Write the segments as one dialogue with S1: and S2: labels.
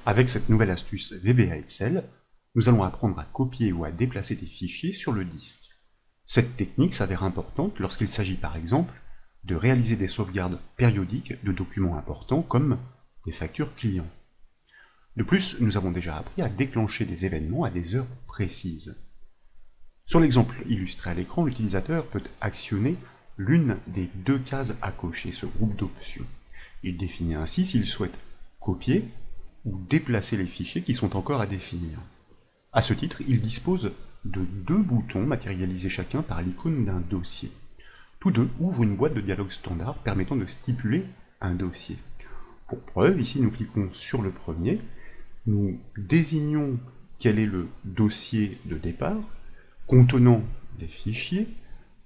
S1: Avec cette nouvelle astuce VBA Excel, nous allons apprendre à copier ou à déplacer des fichiers sur le disque. Cette technique s'avère importante lorsqu'il s'agit par exemple de réaliser des sauvegardes périodiques de documents importants comme des factures clients. De plus, nous avons déjà appris à déclencher des événements à des heures précises. Sur l'exemple illustré à l'écran, l'utilisateur peut actionner l'une des deux cases à cocher, ce groupe d'options. Il définit ainsi s'il souhaite copier ou déplacer les fichiers qui sont encore à définir. À ce titre, il dispose de deux boutons matérialisés chacun par l'icône d'un dossier. Tous deux ouvrent une boîte de dialogue standard permettant de stipuler un dossier. Pour preuve, ici nous cliquons sur le premier, nous désignons quel est le dossier de départ, contenant les fichiers,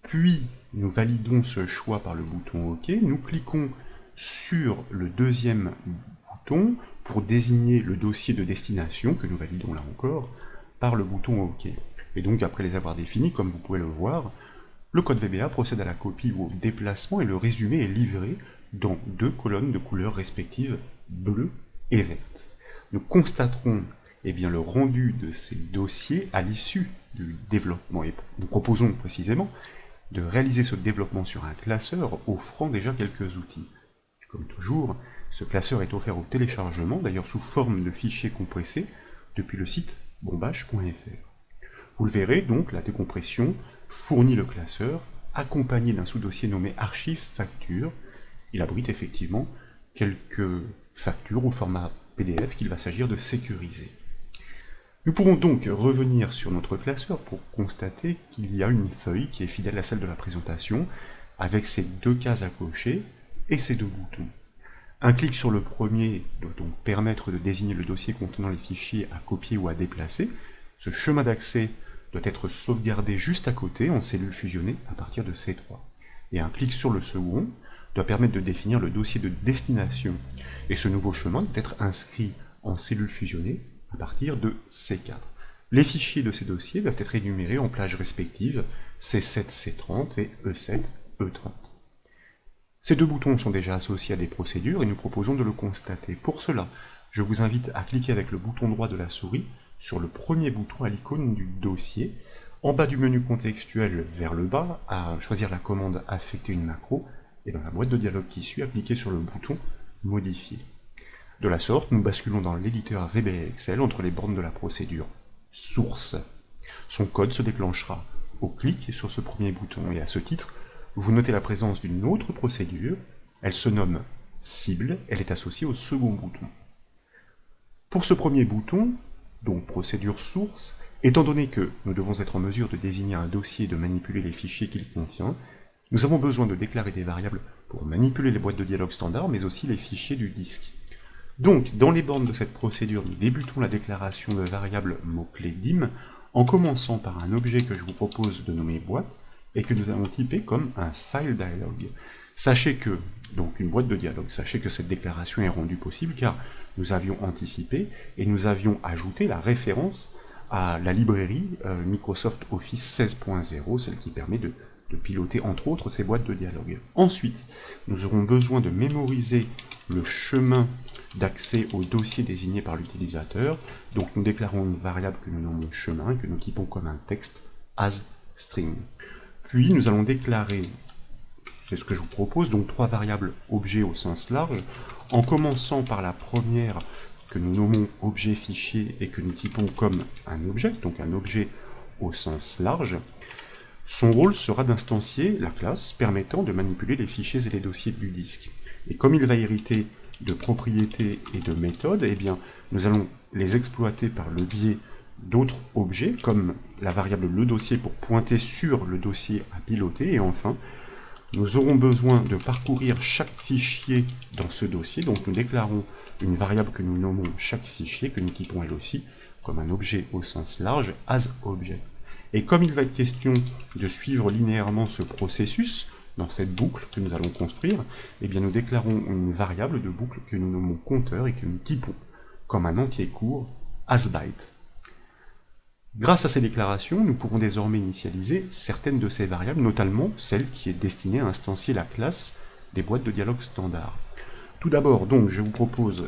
S1: puis nous validons ce choix par le bouton OK, nous cliquons sur le deuxième bouton pour désigner le dossier de destination, que nous validons là encore, par le bouton OK. Et donc après les avoir définis, comme vous pouvez le voir, le code VBA procède à la copie ou au déplacement et le résumé est livré dans deux colonnes de couleurs respectives bleu et verte. Nous constaterons le rendu de ces dossiers à l'issue du développement et nous proposons précisément de réaliser ce développement sur un classeur offrant déjà quelques outils. Comme toujours, ce classeur est offert au téléchargement, d'ailleurs sous forme de fichier compressé, depuis le site bombache.fr. Vous le verrez donc, la décompression fournit le classeur, accompagné d'un sous-dossier nommé archives factures. Il abrite effectivement quelques factures au format PDF qu'il va s'agir de sécuriser. Nous pourrons donc revenir sur notre classeur pour constater qu'il y a une feuille qui est fidèle à celle de la présentation, avec ses deux cases à cocher et ses deux boutons. Un clic sur le premier doit donc permettre de désigner le dossier contenant les fichiers à copier ou à déplacer. Ce chemin d'accès doit être sauvegardé juste à côté en cellule fusionnée à partir de C3. Et un clic sur le second doit permettre de définir le dossier de destination. Et ce nouveau chemin doit être inscrit en cellule fusionnée à partir de C4. Les fichiers de ces dossiers doivent être énumérés en plages respectives C7, C30 et E7, E30. Ces deux boutons sont déjà associés à des procédures et nous proposons de le constater. Pour cela, je vous invite à cliquer avec le bouton droit de la souris sur le premier bouton à l'icône du dossier, en bas du menu contextuel vers le bas, à choisir la commande affecter une macro, et dans la boîte de dialogue qui suit, à cliquer sur le bouton modifier. De la sorte, nous basculons dans l'éditeur VBA Excel entre les bornes de la procédure source. Son code se déclenchera au clic sur ce premier bouton, et à ce titre, vous notez la présence d'une autre procédure, elle se nomme cible, elle est associée au second bouton. Pour ce premier bouton, donc procédure source, étant donné que nous devons être en mesure de désigner un dossier et de manipuler les fichiers qu'il contient, nous avons besoin de déclarer des variables pour manipuler les boîtes de dialogue standard, mais aussi les fichiers du disque. Donc, dans les bornes de cette procédure, nous débutons la déclaration de variables mot-clé dim, en commençant par un objet que je vous propose de nommer boîte, et que nous allons typer comme un file dialog. Sachez que, donc une boîte de dialogue, sachez que cette déclaration est rendue possible car nous avions anticipé et nous avions ajouté la référence à la librairie Microsoft Office 16.0, celle qui permet de piloter entre autres ces boîtes de dialogue. Ensuite, nous aurons besoin de mémoriser le chemin d'accès au dossier désigné par l'utilisateur, donc nous déclarons une variable que nous nommons chemin, que nous typons comme un texte as string. Puis nous allons déclarer, c'est ce que je vous propose, donc trois variables objets au sens large, en commençant par la première que nous nommons objet fichier et que nous typons comme un objet, donc un objet au sens large. Son rôle sera d'instancier la classe permettant de manipuler les fichiers et les dossiers du disque. Et comme il va hériter de propriétés et de méthodes, nous allons les exploiter par le biais d'autres objets, comme la variable le dossier pour pointer sur le dossier à piloter, et enfin, nous aurons besoin de parcourir chaque fichier dans ce dossier, donc nous déclarons une variable que nous nommons chaque fichier, que nous typons elle aussi comme un objet au sens large, as object. Et comme il va être question de suivre linéairement ce processus, dans cette boucle que nous allons construire, nous déclarons une variable de boucle que nous nommons compteur et que nous typons comme un entier court, as byte. Grâce à ces déclarations, nous pouvons désormais initialiser certaines de ces variables, notamment celle qui est destinée à instancier la classe des boîtes de dialogue standard. Tout d'abord, donc, je vous propose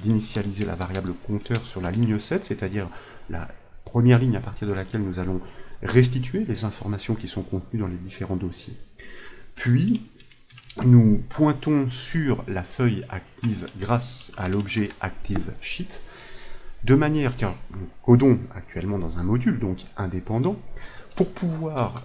S1: d'initialiser la variable compteur sur la ligne 7, c'est-à-dire la première ligne à partir de laquelle nous allons restituer les informations qui sont contenues dans les différents dossiers. Puis, nous pointons sur la feuille active grâce à l'objet ActiveSheet, de manière, car nous codons actuellement dans un module, donc indépendant, pour pouvoir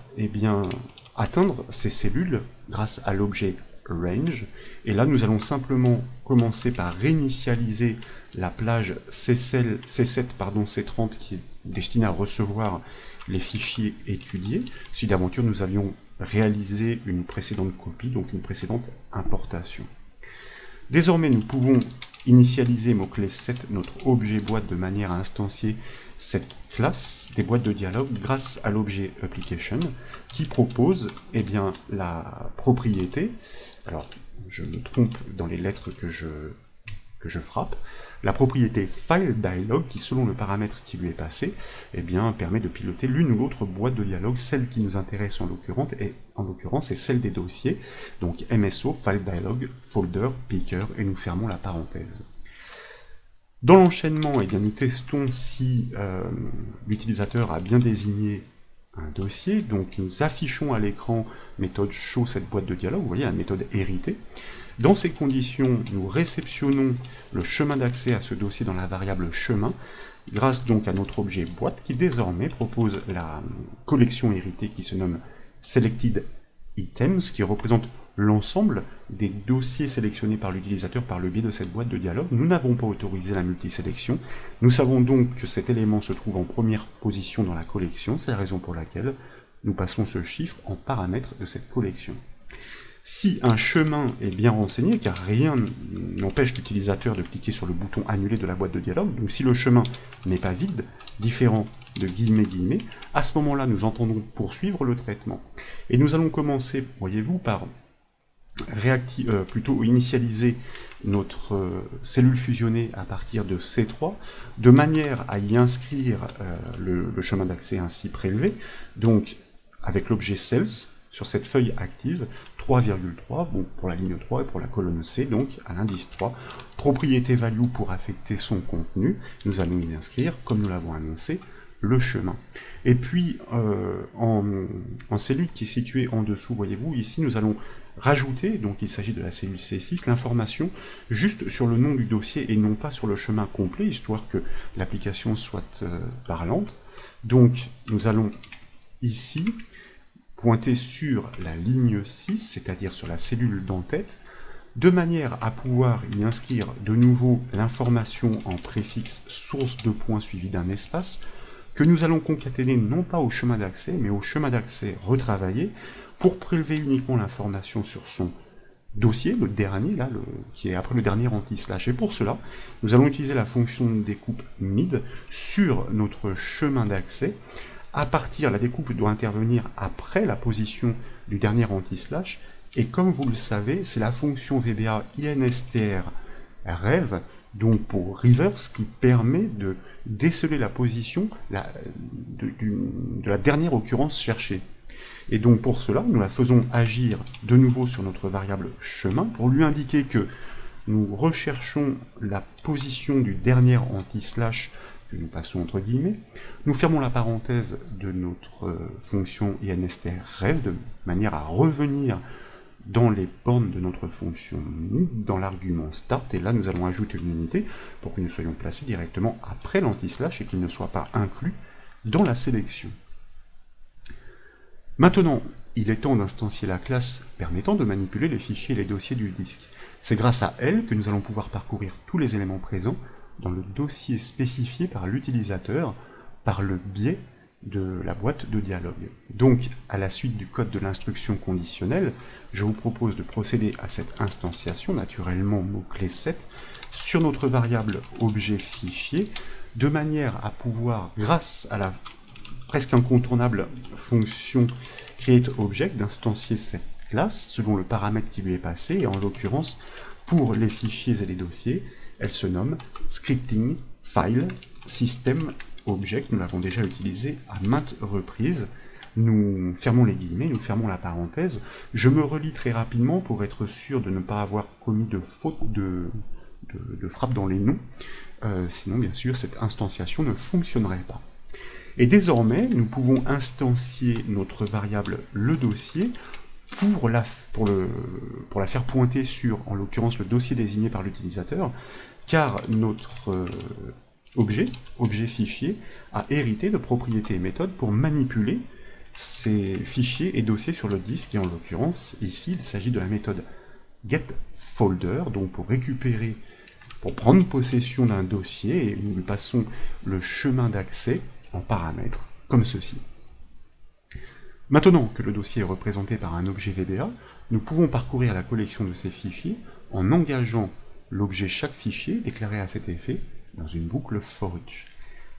S1: atteindre ces cellules grâce à l'objet range. Et là, nous allons simplement commencer par réinitialiser la plage C7, C30 qui est destinée à recevoir les fichiers étudiés, si d'aventure nous avions réalisé une précédente copie, donc une précédente importation. Désormais, nous pouvons initialiser mot-clé set notre objet boîte de manière à instancier cette classe des boîtes de dialogue grâce à l'objet application qui propose la propriété, alors je me trompe dans les lettres que je frappe, la propriété FileDialog qui, selon le paramètre qui lui est passé, permet de piloter l'une ou l'autre boîte de dialogue, celle qui nous intéresse en l'occurrence est celle des dossiers, donc MSO, FileDialog, Folder, Picker, et nous fermons la parenthèse. Dans l'enchaînement, nous testons si l'utilisateur a bien désigné un dossier, donc nous affichons à l'écran méthode show cette boîte de dialogue, vous voyez la méthode héritée. Dans ces conditions, nous réceptionnons le chemin d'accès à ce dossier dans la variable chemin, grâce donc à notre objet boîte qui désormais propose la collection héritée qui se nomme Selected Items, qui représente l'ensemble des dossiers sélectionnés par l'utilisateur par le biais de cette boîte de dialogue. Nous n'avons pas autorisé la multisélection. Nous savons donc que cet élément se trouve en première position dans la collection, c'est la raison pour laquelle nous passons ce chiffre en paramètre de cette collection. Si un chemin est bien renseigné, car rien n'empêche l'utilisateur de cliquer sur le bouton annuler de la boîte de dialogue, donc si le chemin n'est pas vide, différent de guillemets, à ce moment-là, nous entendons poursuivre le traitement. Et nous allons commencer, voyez-vous, par initialiser notre cellule fusionnée à partir de C3, de manière à y inscrire le chemin d'accès ainsi prélevé, donc avec l'objet cells, sur cette feuille active, 3,3, bon, pour la ligne 3 et pour la colonne C, donc à l'indice 3, propriété value pour affecter son contenu, nous allons y inscrire, comme nous l'avons annoncé, le chemin. Et puis, en cellule qui est située en dessous, voyez-vous, ici nous allons rajouter, donc il s'agit de la cellule C6, l'information juste sur le nom du dossier et non pas sur le chemin complet, histoire que l'application soit parlante. Donc, nous allons ici pointer sur la ligne 6, c'est-à-dire sur la cellule d'en-tête, de manière à pouvoir y inscrire de nouveau l'information en préfixe source de points suivi d'un espace, que nous allons concaténer non pas au chemin d'accès, mais au chemin d'accès retravaillé, pour prélever uniquement l'information sur son dossier, le dernier, là, qui est après le dernier anti-slash. Et pour cela, nous allons utiliser la fonction de découpe mid sur notre chemin d'accès. La découpe doit intervenir après la position du dernier anti-slash, et comme vous le savez, c'est la fonction VBA instr rev, donc pour reverse, qui permet de déceler la position de la dernière occurrence cherchée. Et donc pour cela, nous la faisons agir de nouveau sur notre variable chemin, pour lui indiquer que nous recherchons la position du dernier anti-slash que nous passons entre guillemets, nous fermons la parenthèse de notre fonction instr-rev de manière à revenir dans les bornes de notre fonction mid, dans l'argument start, et là nous allons ajouter une unité pour que nous soyons placés directement après l'anti-slash et qu'il ne soit pas inclus dans la sélection. Maintenant, il est temps d'instancier la classe permettant de manipuler les fichiers et les dossiers du disque. C'est grâce à elle que nous allons pouvoir parcourir tous les éléments présents dans le dossier spécifié par l'utilisateur par le biais de la boîte de dialogue. Donc, à la suite du code de l'instruction conditionnelle, je vous propose de procéder à cette instanciation, naturellement mot-clé 7, sur notre variable objet fichier, de manière à pouvoir, grâce à la presque incontournable fonction createObject, d'instancier cette classe selon le paramètre qui lui est passé, et en l'occurrence, pour les fichiers et les dossiers, elle se nomme scripting file system object. Nous l'avons déjà utilisé à maintes reprises Nous fermons les guillemets, nous fermons la parenthèse. Je me relis très rapidement pour être sûr de ne pas avoir commis de faute de frappe dans les noms. Sinon, bien sûr, cette instanciation ne fonctionnerait pas. Et désormais, nous pouvons instancier notre variable le dossier pour la faire pointer sur, en l'occurrence, le dossier désigné par l'utilisateur, car notre objet fichier, a hérité de propriétés et méthodes pour manipuler ces fichiers et dossiers sur le disque, et en l'occurrence, ici, il s'agit de la méthode getFolder, donc pour prendre possession d'un dossier, et nous lui passons le chemin d'accès en paramètres, comme ceci. Maintenant que le dossier est représenté par un objet VBA, nous pouvons parcourir la collection de ces fichiers en engageant l'objet chaque fichier déclaré à cet effet dans une boucle for-each.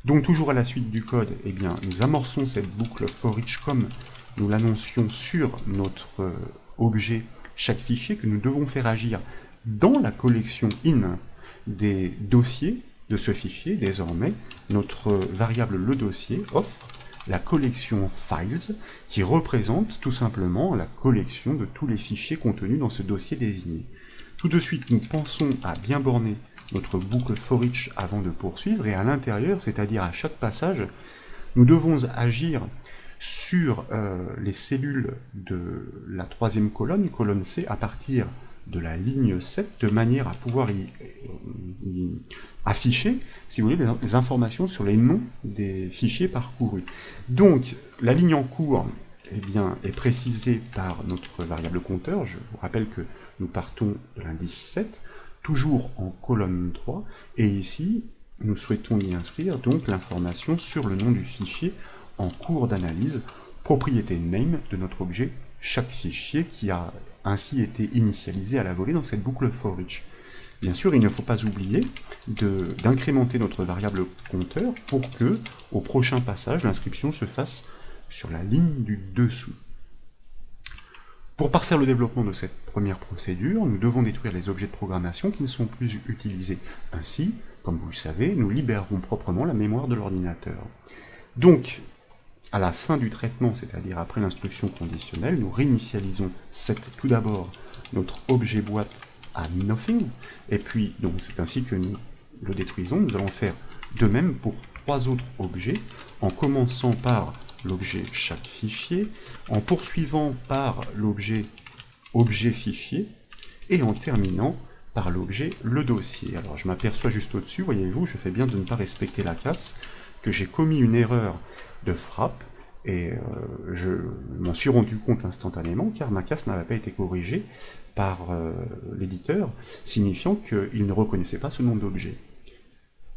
S1: Donc toujours à la suite du code, eh bien, nous amorçons cette boucle for-each comme nous l'annoncions sur notre objet chaque fichier que nous devons faire agir dans la collection in des dossiers de ce fichier. Désormais, notre variable le dossier offre la collection files qui représente tout simplement la collection de tous les fichiers contenus dans ce dossier désigné. Tout de suite, nous pensons à bien borner notre boucle for-each avant de poursuivre, et à l'intérieur, c'est-à-dire à chaque passage, nous devons agir sur les cellules de la troisième colonne, colonne C, à partir de la ligne 7, de manière à pouvoir y afficher, si vous voulez, les informations sur les noms des fichiers parcourus. Donc, la ligne en cours eh bien, est précisée par notre variable compteur. Je vous rappelle que nous partons de l'indice 7, toujours en colonne 3, et ici, nous souhaitons y inscrire donc l'information sur le nom du fichier en cours d'analyse, propriété name de notre objet, chaque fichier qui a ainsi été initialisé à la volée dans cette boucle for-each. Bien sûr, il ne faut pas oublier d'incrémenter notre variable compteur pour que, au prochain passage, l'inscription se fasse sur la ligne du dessous. Pour parfaire le développement de cette première procédure, nous devons détruire les objets de programmation qui ne sont plus utilisés. Ainsi, comme vous le savez, nous libérerons proprement la mémoire de l'ordinateur. Donc, à la fin du traitement, c'est-à-dire après l'instruction conditionnelle, nous réinitialisons tout d'abord notre objet boîte à nothing, et puis, donc c'est ainsi que nous le détruisons. Nous allons faire de même pour 3 autres objets, en commençant par l'objet chaque fichier, en poursuivant par l'objet objet fichier, et en terminant par l'objet le dossier. Alors je m'aperçois juste au-dessus, voyez-vous, je fais bien de ne pas respecter la casse, que j'ai commis une erreur de frappe, et je m'en suis rendu compte instantanément, car ma casse n'avait pas été corrigée par l'éditeur, signifiant qu'il ne reconnaissait pas ce nom d'objet.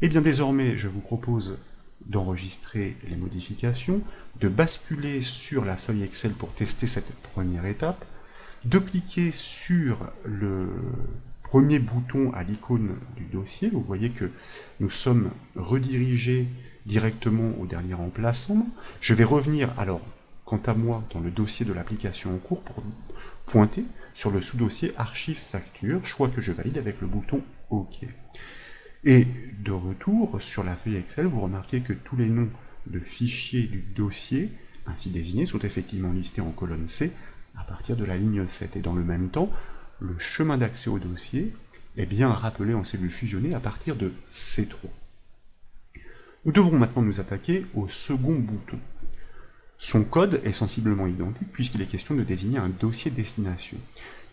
S1: Et bien désormais, je vous propose d'enregistrer les modifications, de basculer sur la feuille Excel pour tester cette première étape, de cliquer sur le premier bouton à l'icône du dossier. Vous voyez que nous sommes redirigés directement au dernier emplacement. Je vais revenir alors, quant à moi, dans le dossier de l'application en cours pour pointer sur le sous-dossier archive facture, choix que je valide avec le bouton OK. Et de retour sur la feuille Excel, vous remarquez que tous les noms de fichiers du dossier ainsi désignés sont effectivement listés en colonne C à partir de la ligne 7. Et dans le même temps, le chemin d'accès au dossier est bien rappelé en cellule fusionnée à partir de C3. Nous devrons maintenant nous attaquer au second bouton. Son code est sensiblement identique puisqu'il est question de désigner un dossier destination.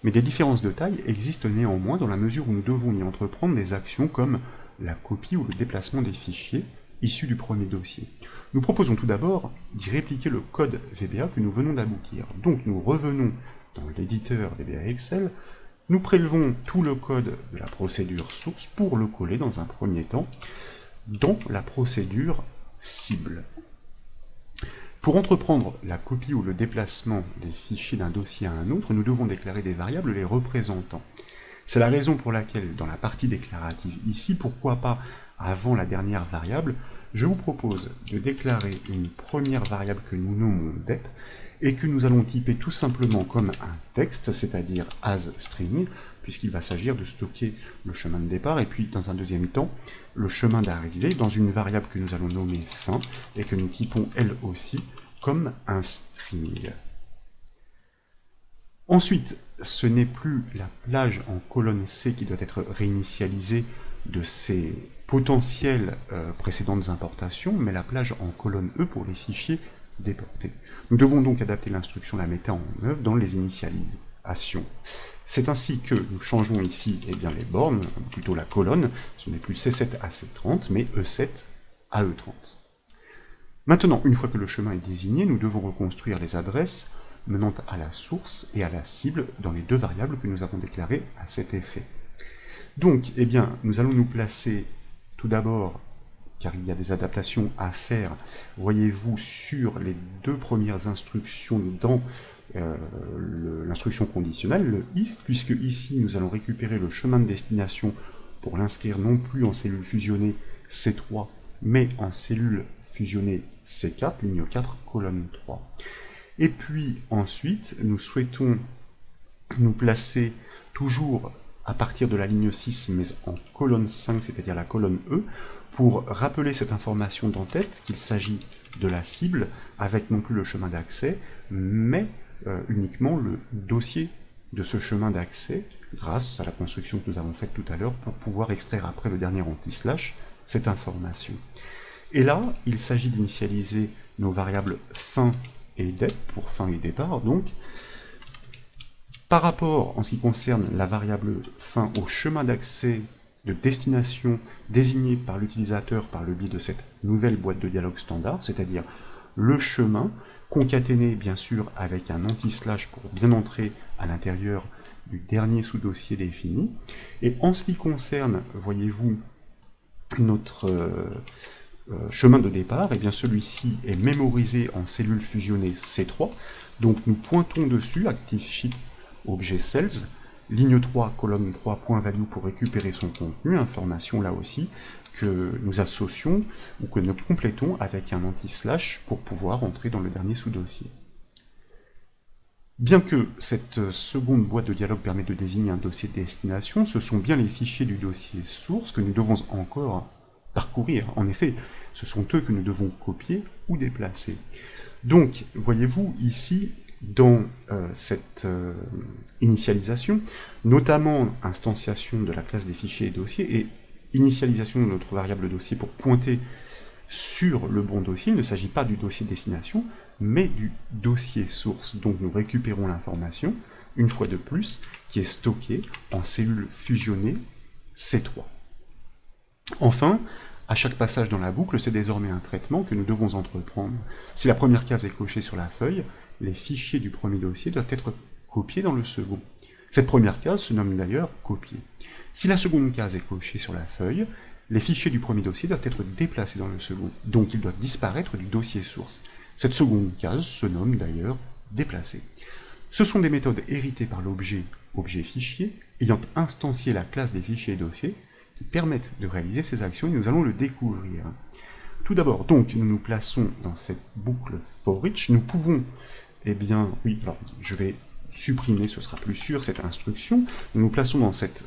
S1: Mais des différences de taille existent néanmoins dans la mesure où nous devons y entreprendre des actions comme la copie ou le déplacement des fichiers issus du premier dossier. Nous proposons tout d'abord d'y répliquer le code VBA que nous venons d'aboutir. Donc nous revenons dans l'éditeur VBA Excel, nous prélevons tout le code de la procédure source pour le coller dans un premier temps dans la procédure cible. Pour entreprendre la copie ou le déplacement des fichiers d'un dossier à un autre, nous devons déclarer des variables les représentant. C'est la raison pour laquelle, dans la partie déclarative ici, pourquoi pas avant la dernière variable, je vous propose de déclarer une première variable que nous nommons dep, et que nous allons typer tout simplement comme un texte, c'est-à-dire asString, puisqu'il va s'agir de stocker le chemin de départ, et puis dans un deuxième temps, le chemin d'arrivée, dans une variable que nous allons nommer fin, et que nous typons elle aussi comme un string. Ensuite, ce n'est plus la plage en colonne C qui doit être réinitialisée de ces potentielles précédentes importations, mais la plage en colonne E pour les fichiers déportés. Nous devons donc adapter l'instruction la mettant en œuvre dans les initialisations. C'est ainsi que nous changeons ici les bornes, plutôt la colonne, ce n'est plus C7 à C30, mais E7 à E30. Maintenant, une fois que le chemin est désigné, nous devons reconstruire les adresses menant à la source et à la cible dans les deux variables que nous avons déclarées à cet effet. Donc, nous allons nous placer tout d'abord, car il y a des adaptations à faire, voyez-vous, sur les deux premières instructions dans l'instruction conditionnelle, le if, puisque ici nous allons récupérer le chemin de destination pour l'inscrire non plus en cellule fusionnée C3, mais en cellule fusionnée C4, ligne 4, colonne 3. Et puis ensuite, nous souhaitons nous placer toujours à partir de la ligne 6, mais en colonne 5, c'est-à-dire la colonne E, pour rappeler cette information d'en-tête qu'il s'agit de la cible, avec non plus le chemin d'accès, mais uniquement le dossier de ce chemin d'accès, grâce à la construction que nous avons faite tout à l'heure, pour pouvoir extraire après le dernier anti-slash cette information. Et là, il s'agit d'initialiser nos variables fin et dep, pour fin et départ, donc, par rapport, en ce qui concerne la variable fin, au chemin d'accès de destination désigné par l'utilisateur par le biais de cette nouvelle boîte de dialogue standard, c'est-à-dire le chemin, concaténé bien sûr avec un anti-slash pour bien entrer à l'intérieur du dernier sous-dossier défini. Et en ce qui concerne, voyez-vous, notre chemin de départ, celui-ci est mémorisé en cellule fusionnée C3, donc nous pointons dessus, ActiveSheet objet Cells, ligne 3, colonne 3, point value pour récupérer son contenu, information là aussi que nous associons ou que nous complétons avec un anti-slash pour pouvoir entrer dans le dernier sous-dossier. Bien que cette seconde boîte de dialogue permette de désigner un dossier de destination, ce sont bien les fichiers du dossier source que nous devons encore parcourir. En effet, ce sont eux que nous devons copier ou déplacer. Donc, voyez-vous, ici, dans cette initialisation, notamment instanciation de la classe des fichiers et dossiers, et initialisation de notre variable dossier pour pointer sur le bon dossier, il ne s'agit pas du dossier de destination, mais du dossier source. Donc nous récupérons l'information, une fois de plus, qui est stockée en cellule fusionnée C3. Enfin, à chaque passage dans la boucle, c'est désormais un traitement que nous devons entreprendre. Si la première case est cochée sur la feuille, les fichiers du premier dossier doivent être copiés dans le second. Cette première case se nomme d'ailleurs copier. Si la seconde case est cochée sur la feuille, les fichiers du premier dossier doivent être déplacés dans le second, donc ils doivent disparaître du dossier source. Cette seconde case se nomme d'ailleurs déplacer. Ce sont des méthodes héritées par l'objet fichier, ayant instancié la classe des fichiers et dossiers, qui permettent de réaliser ces actions, et nous allons le découvrir. Tout d'abord, donc, nous nous plaçons dans cette boucle for each. Nous pouvons, oui, alors, je vais supprimer, ce sera plus sûr, cette instruction. Nous nous plaçons dans cette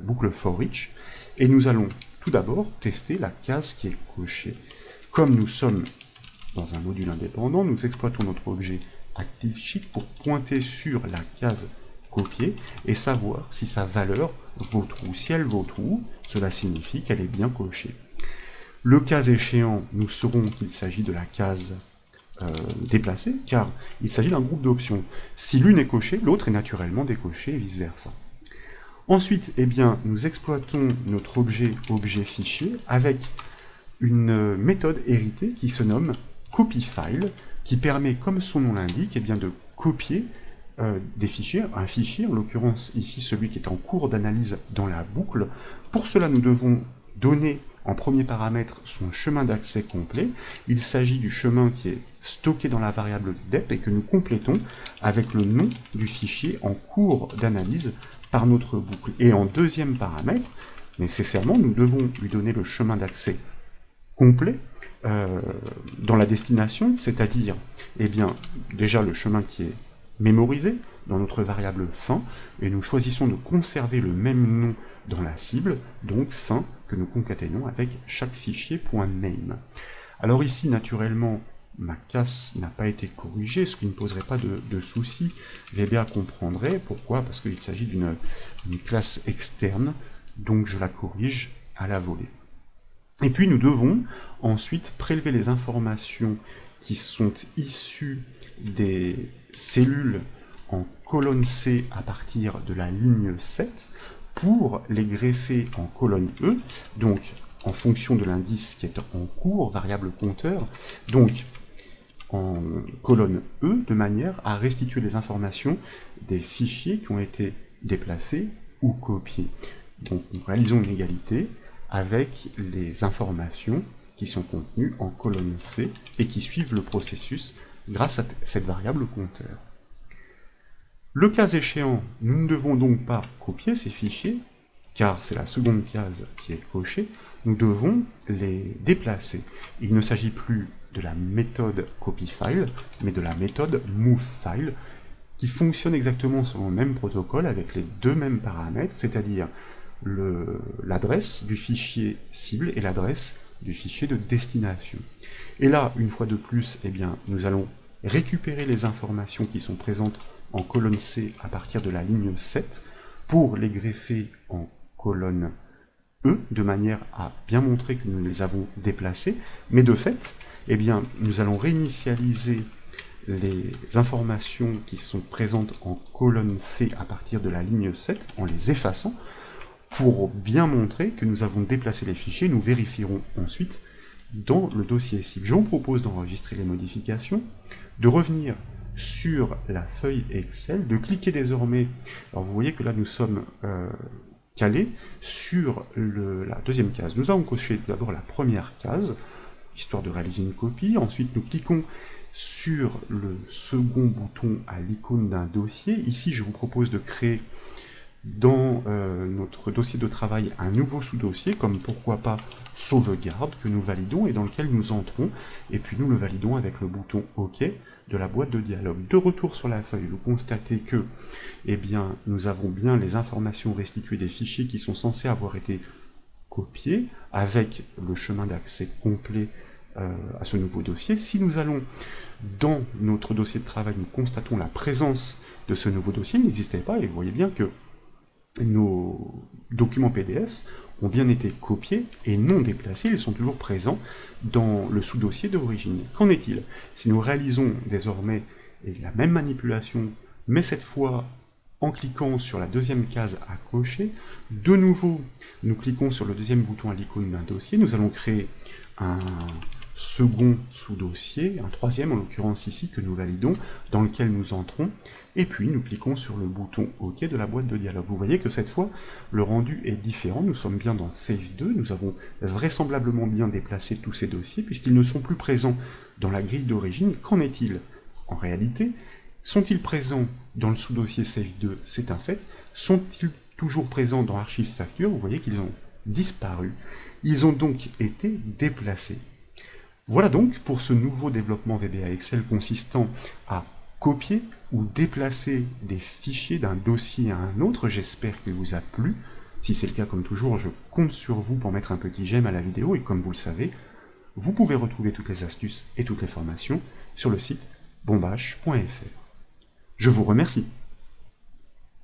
S1: boucle for each, et nous allons tout d'abord tester la case qui est cochée. Comme nous sommes dans un module indépendant, nous exploitons notre objet ActiveSheet pour pointer sur la case copier et savoir si sa valeur vaut true. Si elle vaut true, cela signifie qu'elle est bien cochée. Le cas échéant, nous saurons qu'il s'agit de la case déplacée, car il s'agit d'un groupe d'options. Si l'une est cochée, l'autre est naturellement décochée et vice-versa. Ensuite, nous exploitons notre objet fichier avec une méthode héritée qui se nomme copyFile, qui permet, comme son nom l'indique, de copier des fichiers, un fichier, en l'occurrence ici celui qui est en cours d'analyse dans la boucle. Pour cela, nous devons donner en premier paramètre son chemin d'accès complet. Il s'agit du chemin qui est stocké dans la variable dep et que nous complétons avec le nom du fichier en cours d'analyse par notre boucle. Et en deuxième paramètre, nécessairement, nous devons lui donner le chemin d'accès complet dans la destination, c'est-à-dire déjà le chemin qui est mémorisé dans notre variable fin, et nous choisissons de conserver le même nom dans la cible, donc fin, que nous concaténons avec chaque fichier .name. Alors ici, naturellement, ma casse n'a pas été corrigée, ce qui ne poserait pas de souci. VBA comprendrait. Pourquoi? Parce qu'il s'agit d'une classe externe, donc je la corrige à la volée. Et puis nous devons ensuite prélever les informations qui sont issues des cellules en colonne C à partir de la ligne 7 pour les greffer en colonne E, donc en fonction de l'indice qui est en cours, variable compteur, donc en colonne E, de manière à restituer les informations des fichiers qui ont été déplacés ou copiés. Donc nous réalisons une égalité avec les informations qui sont contenues en colonne C et qui suivent le processus grâce à cette variable compteur. Le cas échéant, nous ne devons donc pas copier ces fichiers, car c'est la seconde case qui est cochée, nous devons les déplacer. Il ne s'agit plus de la méthode copyFile, mais de la méthode moveFile, qui fonctionne exactement selon le même protocole avec les deux mêmes paramètres, c'est-à-dire l'adresse du fichier cible et l'adresse du fichier de destination. Et là, une fois de plus, eh bien, nous allons récupérer les informations qui sont présentes en colonne C à partir de la ligne 7 pour les greffer en colonne E, de manière à bien montrer que nous les avons déplacés, mais de fait, eh bien, nous allons réinitialiser les informations qui sont présentes en colonne C à partir de la ligne 7 en les effaçant pour bien montrer que nous avons déplacé les fichiers. Nous vérifierons ensuite dans le dossier cible. Je vous propose d'enregistrer les modifications, de revenir sur la feuille Excel, de cliquer désormais, alors vous voyez que là nous sommes calés sur la deuxième case. Nous allons cocher d'abord la première case, histoire de réaliser une copie, ensuite nous cliquons sur le second bouton à l'icône d'un dossier. Ici je vous propose de créer dans notre dossier de travail un nouveau sous-dossier, comme pourquoi pas sauvegarde, que nous validons et dans lequel nous entrons, et puis nous le validons avec le bouton OK de la boîte de dialogue. De retour sur la feuille, vous constatez que eh bien, nous avons bien les informations restituées des fichiers qui sont censés avoir été copiés, avec le chemin d'accès complet à ce nouveau dossier. Si nous allons dans notre dossier de travail, nous constatons la présence de ce nouveau dossier, il n'existait pas, et vous voyez bien que nos documents PDF ont bien été copiés et non déplacés, ils sont toujours présents dans le sous-dossier d'origine. Qu'en est-il? Si nous réalisons désormais la même manipulation, mais cette fois en cliquant sur la deuxième case à cocher, de nouveau, nous cliquons sur le deuxième bouton à l'icône d'un dossier, nous allons créer un second sous-dossier, un troisième en l'occurrence ici, que nous validons, dans lequel nous entrons, et puis nous cliquons sur le bouton OK de la boîte de dialogue. Vous voyez que cette fois, le rendu est différent, nous sommes bien dans Save 2, nous avons vraisemblablement bien déplacé tous ces dossiers, puisqu'ils ne sont plus présents dans la grille d'origine. Qu'en est-il? En réalité, sont-ils présents dans le sous-dossier Save 2? C'est un fait. Sont-ils toujours présents dans Archive Facture? Vous voyez qu'ils ont disparu. Ils ont donc été déplacés. Voilà donc pour ce nouveau développement VBA Excel consistant à copier ou déplacer des fichiers d'un dossier à un autre. J'espère qu'il vous a plu. Si c'est le cas, comme toujours, je compte sur vous pour mettre un petit j'aime à la vidéo, et comme vous le savez, vous pouvez retrouver toutes les astuces et toutes les formations sur le site bombache.fr. Je vous remercie.